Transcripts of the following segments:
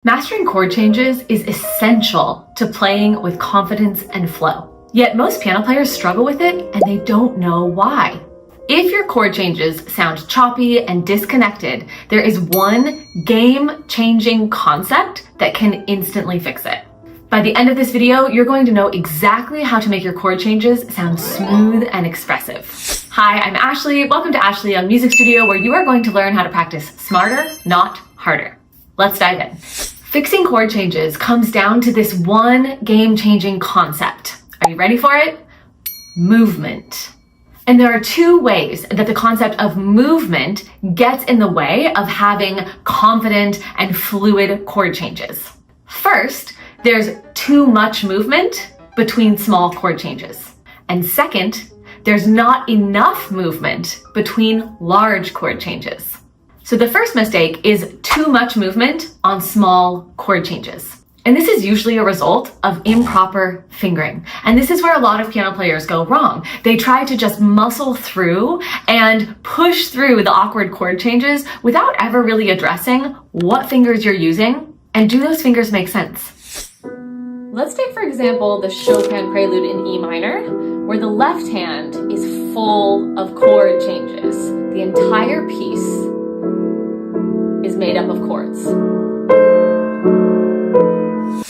Mastering chord changes is essential to playing with confidence and flow. Yet most piano players struggle with it and they don't know why. If your chord changes sound choppy and disconnected, there is one game-changing concept that can instantly fix it. By the end of this video, you're going to know exactly how to make your chord changes sound smooth and expressive. Hi, I'm Ashley. Welcome to Ashley Young Music Studio, where you are going to learn how to practice smarter, not harder. Let's dive in. Fixing chord changes comes down to this one game-changing concept. Are you ready for it? Movement. And there are two ways that the concept of movement gets in the way of having confident and fluid chord changes. First, there's too much movement between small chord changes. And second, there's not enough movement between large chord changes. So the first mistake is too much movement on small chord changes. And this is usually a result of improper fingering. And this is where a lot of piano players go wrong. They try to just muscle through and push through the awkward chord changes without ever really addressing what fingers you're using and do those fingers make sense. Let's take, for example, the Chopin Prelude in E minor, where the left hand is full of chord changes. The entire piece is made up of chords.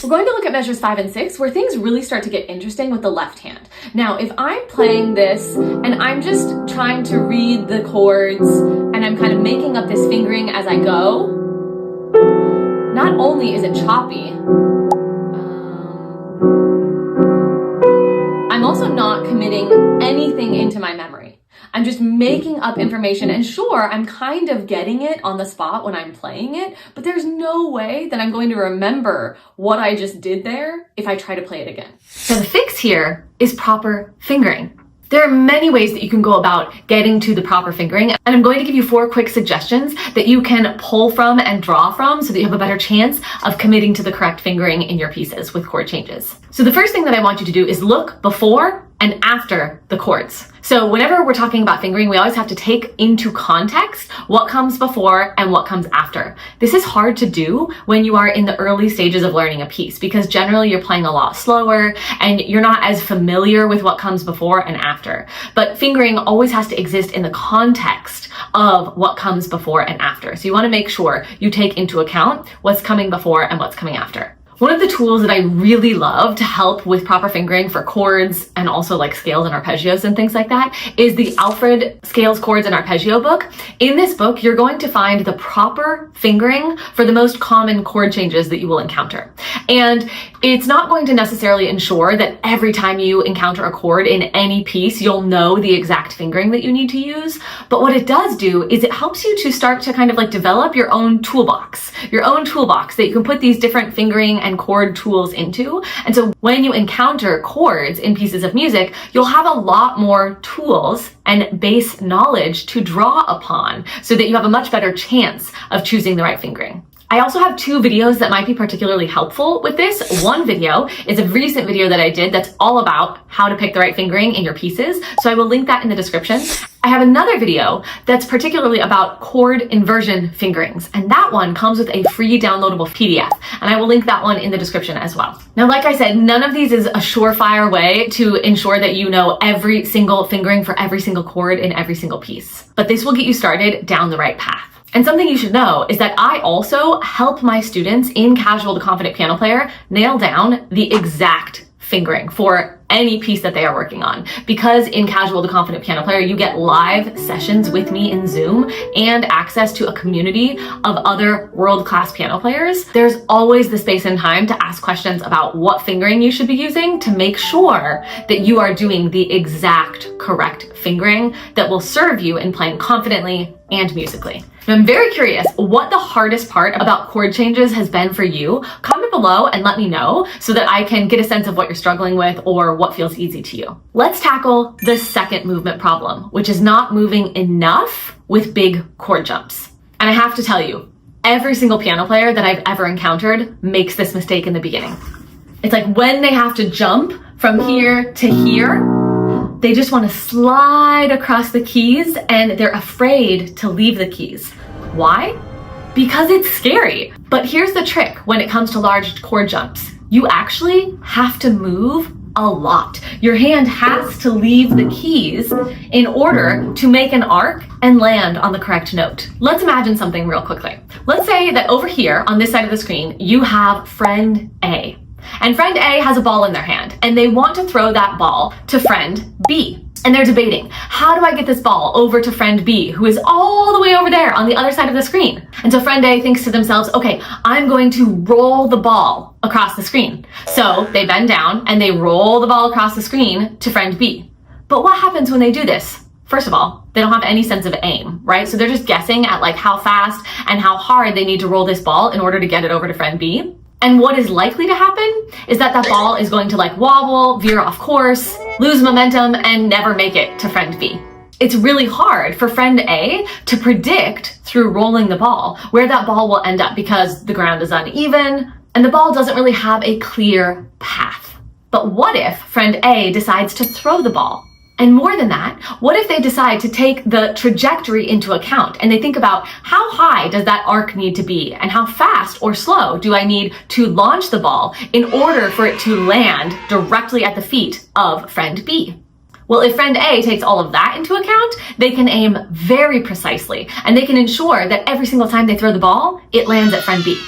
We're going to look at measures 5 and 6, where things really start to get interesting with the left hand. Now, if I'm playing this and I'm just trying to read the chords and I'm kind of making up this fingering as I go, not only is it choppy, I'm also not committing anything into my memory. I'm just making up information, and sure, I'm kind of getting it on the spot when I'm playing it, but there's no way that I'm going to remember what I just did there if I try to play it again. So the fix here is proper fingering. There are many ways that you can go about getting to the proper fingering, and I'm going to give you 4 quick suggestions that you can pull from and draw from so that you have a better chance of committing to the correct fingering in your pieces with chord changes. So the first thing that I want you to do is look before and after the chords. So whenever we're talking about fingering, we always have to take into context what comes before and what comes after. This is hard to do when you are in the early stages of learning a piece, because generally you're playing a lot slower and you're not as familiar with what comes before and after. But fingering always has to exist in the context of what comes before and after. So you want to make sure you take into account what's coming before and what's coming after. One of the tools that I really love to help with proper fingering for chords and also like scales and arpeggios and things like that is the Alfred Scales, Chords, and Arpeggio book. In this book, you're going to find the proper fingering for the most common chord changes that you will encounter. And it's not going to necessarily ensure that every time you encounter a chord in any piece, you'll know the exact fingering that you need to use. But what it does do is it helps you to start to kind of like develop your own toolbox that you can put these different fingering and chord tools into. And so when you encounter chords in pieces of music, you'll have a lot more tools and base knowledge to draw upon so that you have a much better chance of choosing the right fingering. I also have 2 videos that might be particularly helpful with this. One video is a recent video that I did that's all about how to pick the right fingering in your pieces, so I will link that in the description. I have another video that's particularly about chord inversion fingerings, and that one comes with a free downloadable PDF, and I will link that one in the description as well. Now, like I said, none of these is a surefire way to ensure that you know every single fingering for every single chord in every single piece, but this will get you started down the right path. And something you should know is that I also help my students in Casual to Confident Piano Player nail down the exact fingering for any piece that they are working on. Because in Casual to Confident Piano Player, you get live sessions with me in Zoom and access to a community of other world-class piano players. There's always the space and time to ask questions about what fingering you should be using to make sure that you are doing the exact correct fingering that will serve you in playing confidently and musically. I'm very curious what the hardest part about chord changes has been for you. Comment below and let me know so that I can get a sense of what you're struggling with or what feels easy to you. Let's tackle the second movement problem, which is not moving enough with big chord jumps. And I have to tell you, every single piano player that I've ever encountered makes this mistake in the beginning. It's like when they have to jump from here to here, they just want to slide across the keys and they're afraid to leave the keys. Why? Because it's scary. But here's the trick when it comes to large chord jumps. You actually have to move a lot. Your hand has to leave the keys in order to make an arc and land on the correct note. Let's imagine something real quickly. Let's say that over here on this side of the screen, you have friend A. And friend A has a ball in their hand and they want to throw that ball to friend B. And they're debating, how do I get this ball over to friend B, who is all the way over there on the other side of the screen? And so friend A thinks to themselves, okay, I'm going to roll the ball across the screen. So they bend down and they roll the ball across the screen to friend B. But what happens when they do this? First of all, they don't have any sense of aim, right? So they're just guessing at like how fast and how hard they need to roll this ball in order to get it over to friend B. And what is likely to happen is that that ball is going to like wobble, veer off course, lose momentum, and never make it to friend B. It's really hard for friend A to predict through rolling the ball where that ball will end up because the ground is uneven and the ball doesn't really have a clear path. But what if friend A decides to throw the ball? And more than that, what if they decide to take the trajectory into account and they think about how high does that arc need to be and how fast or slow do I need to launch the ball in order for it to land directly at the feet of friend B? Well, if friend A takes all of that into account, they can aim very precisely and they can ensure that every single time they throw the ball, it lands at friend B.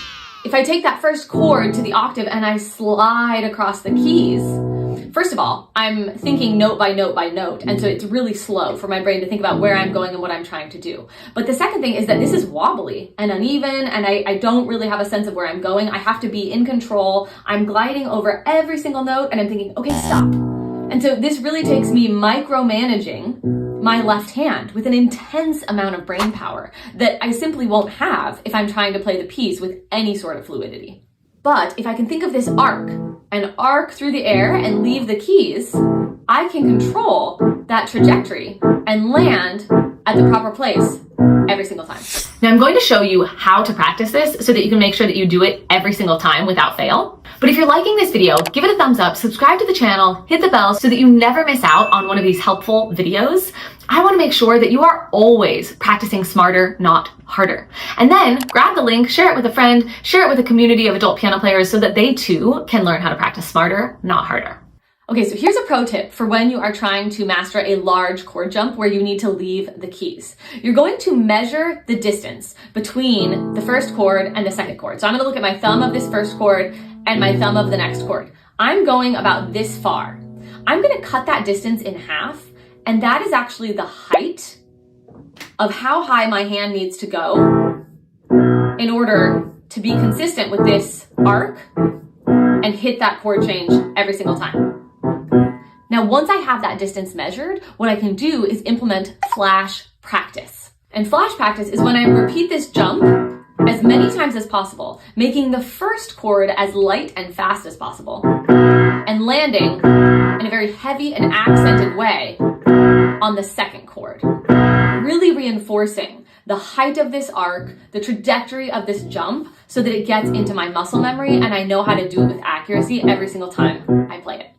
If I take that first chord to the octave and I slide across the keys, first of all, I'm thinking note by note by note, and so it's really slow for my brain to think about where I'm going and what I'm trying to do. But the second thing is that this is wobbly and uneven, and I don't really have a sense of where I'm going. I have to be in control. I'm gliding over every single note, and I'm thinking, okay, stop. And so this really takes me micromanaging my left hand with an intense amount of brain power that I simply won't have if I'm trying to play the piece with any sort of fluidity. But if I can think of this arc, an arc through the air and leave the keys, I can control that trajectory and land at the proper place every single time. Now I'm going to show you how to practice this so that you can make sure that you do it every single time without fail. But if you're liking this video, give it a thumbs up, subscribe to the channel, hit the bell so that you never miss out on one of these helpful videos. I want to make sure that you are always practicing smarter, not harder. And then grab the link, share it with a friend, share it with a community of adult piano players so that they too can learn how to practice smarter, not harder. Okay, so here's a pro tip for when you are trying to master a large chord jump where you need to leave the keys. You're going to measure the distance between the first chord and the second chord. So I'm going to look at my thumb of this first chord and my thumb of the next chord. I'm going about this far. I'm going to cut that distance in half, and that is actually the height of how high my hand needs to go in order to be consistent with this arc and hit that chord change every single time. Now, once I have that distance measured, what I can do is implement flash practice. And flash practice is when I repeat this jump as many times as possible, making the first chord as light and fast as possible, and landing in a very heavy and accented way on the second chord, really reinforcing the height of this arc, the trajectory of this jump, so that it gets into my muscle memory and I know how to do it with accuracy every single time I play it.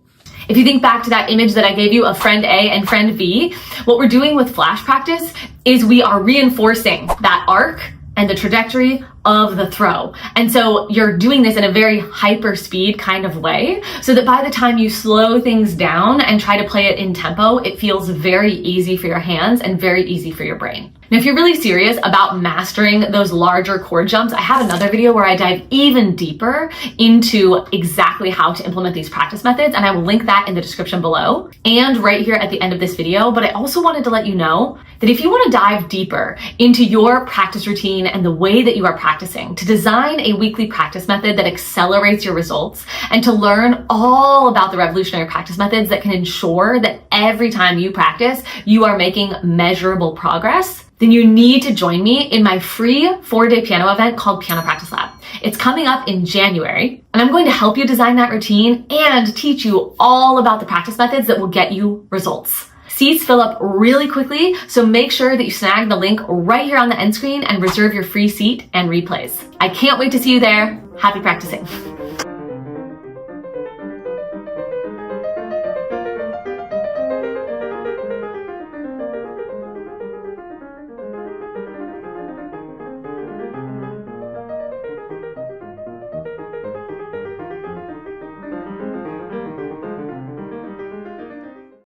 If you think back to that image that I gave you of friend A and friend B, what we're doing with flash practice is we are reinforcing that arc and the trajectory of the throw. And so you're doing this in a very hyper speed kind of way so that by the time you slow things down and try to play it in tempo, it feels very easy for your hands and very easy for your brain. Now, if you're really serious about mastering those larger chord jumps, I have another video where I dive even deeper into exactly how to implement these practice methods, and I will link that in the description below and right here at the end of this video. But I also wanted to let you know that if you want to dive deeper into your practice routine and the way that you are practicing, to design a weekly practice method that accelerates your results, and to learn all about the revolutionary practice methods that can ensure that every time you practice, you are making measurable progress, then you need to join me in my free 4-day piano event called Piano Practice Lab. It's coming up in January, and I'm going to help you design that routine and teach you all about the practice methods that will get you results. Seats fill up really quickly, so make sure that you snag the link right here on the end screen and reserve your free seat and replays. I can't wait to see you there. Happy practicing.